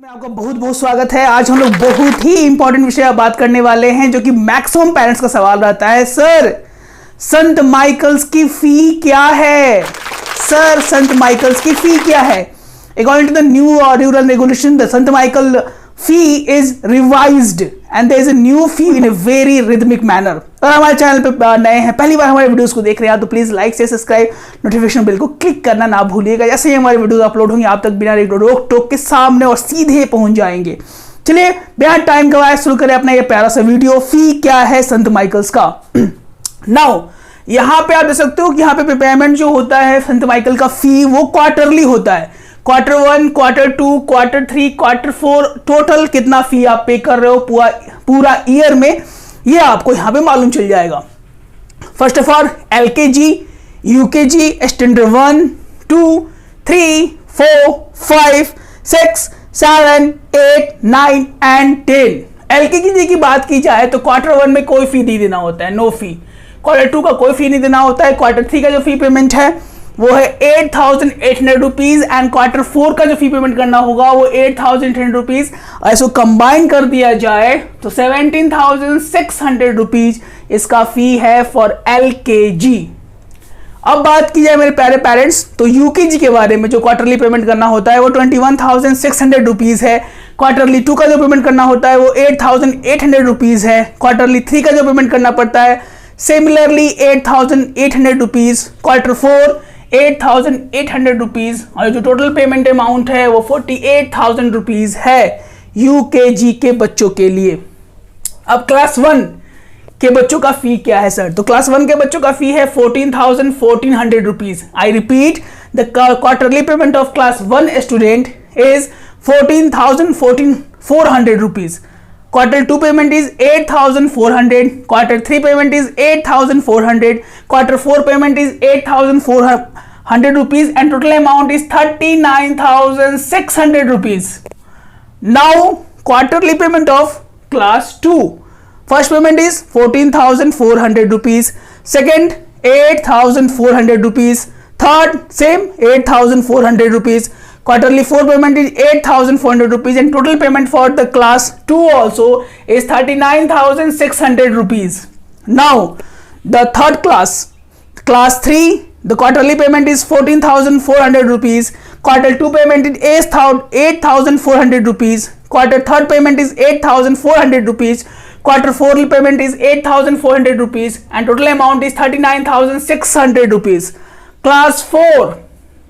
में आपका बहुत बहुत स्वागत है। आज हम लोग बहुत ही इंपॉर्टेंट विषय पर बात करने वाले हैं जो कि मैक्सिमम पेरेंट्स का सवाल रहता है। सर, संत माइकल्स की फी क्या है? सर, संत माइकल्स की फी क्या है? According to the new rural regulation, the saint Michael fee is revised and there is a new fee in a very rhythmic manner. अगर हमारे चैनल पे नए हैं, पहली बार हमारे वीडियोस को देख रहे हैं तो प्लीज लाइक से सब्सक्राइब, नोटिफिकेशन बेल को क्लिक करना ना भूलिएगा। जैसे ही हमारे वीडियोस अपलोड होंगे आप तक बिना रोक टोक के सामने और सीधे पहुंच जाएंगे। चलिए बिना टाइम गवाए शुरू करें अपना ये प्यारा सा वीडियो। फी क्या है संत माइकल्स का? नाउ यहां पे आप देख सकते हो कि यहाँ पे पेमेंट जो होता है संत माइकल का फी वो क्वार्टरली होता है। Quarter 1, quarter 2, quarter 3, quarter 4, total कितना फी आप पे कर रहे हो पूरा ईयर में, ये आपको यहां पे मालूम चल जाएगा। First of all LKG, UKG, standard 1, 2, 3, 4, 5, 6, 7, 8, 9 and 10। LKG की बात की जाए तो क्वार्टर 1 में कोई फी नहीं देना होता है, नो फी। क्वार्टर 2 का कोई फी नहीं देना होता है। क्वार्टर 3 का जो फी पेमेंट है वो है 8,800 रुपीज एंड क्वार्टर 4 का जो फी पेमेंट करना होगा वो 8,800 रुपीज। ऐसे कंबाइन कर दिया जाए तो 17,600 रुपीज इसका फी है फॉर एलकेजी। अब बात की जाए मेरे प्यारे पेरेंट्स तो यूकेजी के बारे में, जो क्वार्टरली पेमेंट करना होता है वो 21,600 रुपीज है। क्वार्टरली 2 का जो पेमेंट करना होता है वो 8,800 रुपीज है। क्वार्टरली 3 का जो पेमेंट करना पड़ता है सिमिलरली 8,800 रुपीज। क्वार्टर 4 8,800 रुपीज और जो टोटल पेमेंट अमाउंट है वो 48,000 रुपीज है यूकेजी के बच्चों के लिए। अब क्लास 1 के बच्चों का फी क्या है सर? तो क्लास 1 के बच्चों का फी है 14,400 rupees. I repeat, the quarterly payment of class 1 student is 14,400 rupees. Quarter 2 payment is 8,400. Quarter 3 payment is 8,400. Quarter 4 payment is 8,400 rupees and total amount is 39,600 rupees. Now quarterly payment of class 2. First payment is 14,400 rupees. Second 8,400 rupees. Third same 8,400 rupees. Quarterly 4 payment is 8,400 rupees and total payment for the class 2 also is 39,600 rupees. Now the third class 3, the quarterly payment is 14,400 rupees. Quarter 2 payment is 8,400 rupees. Quarter third payment is 8,400 rupees. Quarter 4 payment is 8,400 rupees and total amount is 39,600 rupees. Class 4,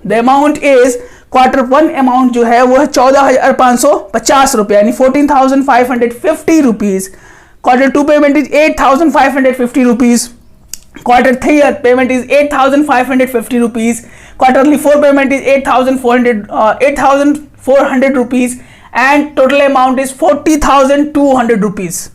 the amount is quarter 1 amount जो है वो है 14,550 रुपये यानी 14,550 rupees. Quarter 2 payment is 8,550 rupees. Quarter 3 payment is 8,550 rupees. Quarterly 4 payment is 8,400 rupees and total amount is 40,200 rupees.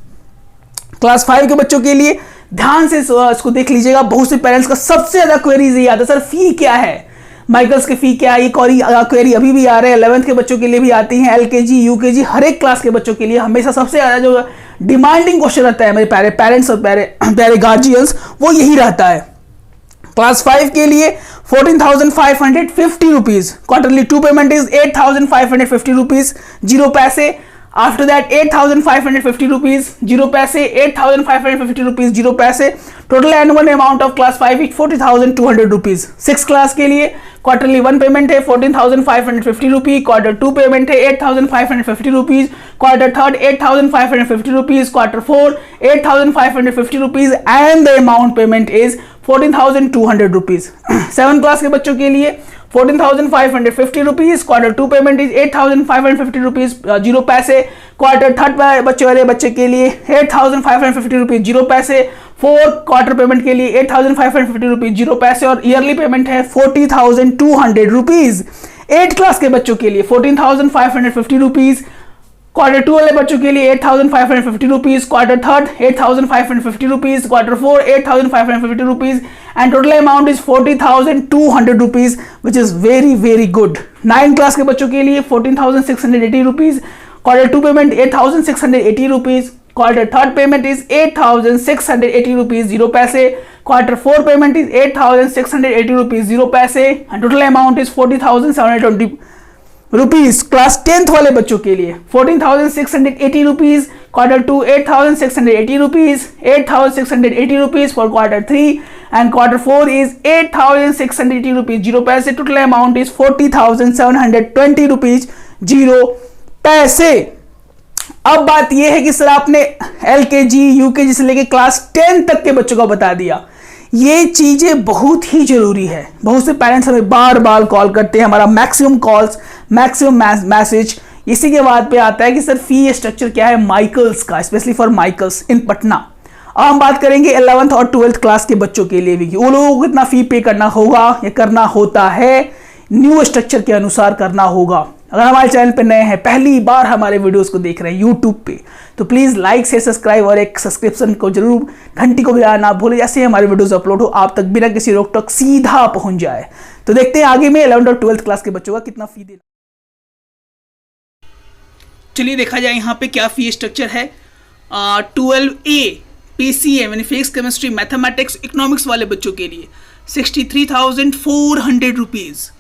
Class 5 के बच्चों के लिए ध्यान से इसको देख लीजिएगा। बहुत से पेरेंट्स का सबसे ज्यादा क्वेरीज ये आता है, सर फी क्या है, माइकल्स की फी क्या है? ये क्वेरी अभी भी आ रहे हैं। 11th के बच्चों के लिए भी आती हैं, एलकेजी, यूकेजी, हर एक क्लास के बच्चों के लिए हमेशा सबसे ज्यादा जो डिमांडिंग क्वेश्चन रहता है मेरे प्यारे पेरेंट्स और प्यारे गार्जियंस, वो यही रहता है। क्लास 5 के लिए 14,550 rupees. Quarterly 2 payment is 8,550 rupees, 0 पैसे। After that 8,550 rupees, 0 पैसे, 8,550 rupees, 0 पैसे। Total annual amount of class 5 is 40,200 rupees. 6 class के लिए क्वार्टरली 1 पेमेंट है 14,550 रुपीज। क्वार्टर 2 पेमेंट है 8,550 rupees. Quarter third 8,550 rupees. Quarter 4 8,550 rupees and the amount payment is 14,200 rupees. 7 class के बच्चों के लिए 14,550 rupees. Quarter 2 payment is 8,550 rupees, 0 पैसे। Quarter third बच्चे वाले बच्चे के लिए 8,550 रुपीज, 0 पैसे। 4 क्वार्टर पेमेंट के लिए 8,550 रुपीज, 0 पैसे और ईयरली पेमेंट है 40,200 रुपीज। 8 क्लास के बच्चों के लिए 14,550 रुपीज। क्वार्टर 2 वाले बच्चों के लिए 8,550 rupees. Quarter third 8,550 rupees. Quarter 4 8,550 rupees and total amount is 40,200 rupees which is very very good. 9 class के बच्चों के लिए 14,680 rupees. Quarter 2 payment 8,680 rupees. Quarter third payment is 8,680 rupees, 0 पैसे। क्वार्टर 4 पेमेंट इज 8,680 रुपीज, 0 पैसे and total amount is rupees class 10th वाले बच्चों के लिए 14,680 rupees, quarter 2 8,680 rupees, 8,680 rupees for quarter 3 and quarter 4 is 8,680 rupees 0 पैसे। टोटल अमाउंट इज 40,720 रुपीज 0 पैसे। अब बात यह है कि सर आपने LKG UKG से लेके क्लास 10 तक के बच्चों को बता दिया, ये चीजें बहुत ही जरूरी है। बहुत से पेरेंट्स हमें बार बार कॉल करते हैं, हमारा मैक्सिमम कॉल्स मैक्सिमम मैसेज इसी के बाद पे आता है कि सर फी स्ट्रक्चर क्या है माइकल्स का, स्पेशली फॉर माइकल्स इन पटना। अब हम बात करेंगे 11th और 12th क्लास के बच्चों के लिए भी कि वो लोगों को कितना फी पे करना होगा या करना होता है, न्यू स्ट्रक्चर के अनुसार करना होगा। अगर हमारे चैनल पे नए हैं, पहली बार हमारे वीडियोस को देख रहे हैं यूट्यूब पे, तो प्लीज लाइक से सब्सक्राइब और एक सब्सक्रिप्शन को जरूर, घंटी को बजाना ना भूलें, जैसे ही हमारे वीडियोस अपलोड हो आप तक बिना किसी रोक टोक सीधा पहुंच जाए। तो देखते हैं आगे में 11th और 12th क्लास के बच्चों का कितना फी देना। चलिए देखा जाए यहाँ पे क्या फी स्ट्रक्चर है। 12A PCM यानी फिजिक्स केमिस्ट्री मैथमेटिक्स इकोनॉमिक्स वाले बच्चों के लिए 63,400 रुपीज़।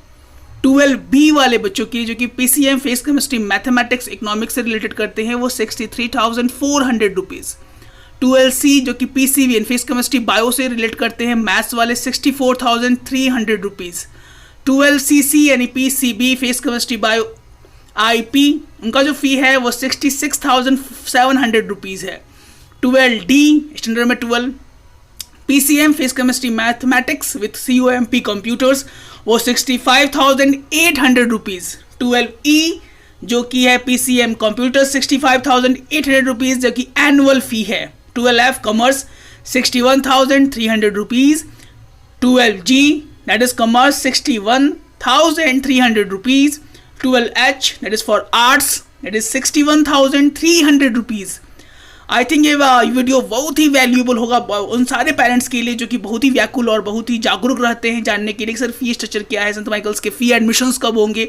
12B वाले बच्चों की जो कि PCM physics chemistry mathematics economics से रिलेटेड करते हैं वो 63,400 रुपीज़। 12C जो कि PCB यानी फिजिक्स केमिस्ट्री बायो से रिलेट करते हैं मैथ्स वाले 64,300 रुपीज़। 12CC यानी PCB physics chemistry bio IP उनका जो फी है वो 66,700 रुपीज़ है। 12D स्टैंडर्ड में 12 PCM physics chemistry mathematics with COMP computers वो 65,800 रुपीज़। 12E जो कि है PCM कंप्यूटर 65,800 रुपीज़ जो कि एनुअल फी है। 12F commerce 61,300 rupees. 12G that is commerce 61,300 rupees. 12H that is for arts that is 61,300 rupees. I think ये video बहुत ही valuable होगा उन सारे पेरेंट्स के लिए जो कि बहुत ही व्याकुल और बहुत ही जागरूक रहते हैं जानने के लिए कि सर फी स्ट्रक्चर क्या है, संत माइकल्स के फी एडमिशन्स कब होंगे।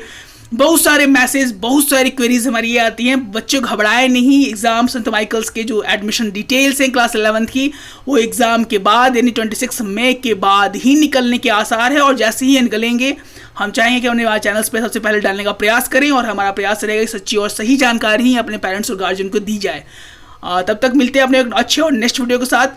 बहुत सारे मैसेज, बहुत सारी क्वेरीज हमारी ये आती हैं। बच्चे घबराए नहीं, एग्जाम संत माइकल्स के जो एडमिशन डिटेल्स हैं क्लास 11th की वो एग्जाम के बाद यानी 26 मई के बाद ही निकलने के आसार है। और जैसे ही निकलेंगे हम चाहेंगे कि अपने हमारे चैनल्स पे सबसे पहले डालने का प्रयास करें और हमारा प्रयास रहेगा कि सच्ची और सही जानकारी ही अपने पेरेंट्स और गार्जियन को दी जाए। तब तक मिलते हैं अपने अच्छे और नेक्स्ट वीडियो के साथ।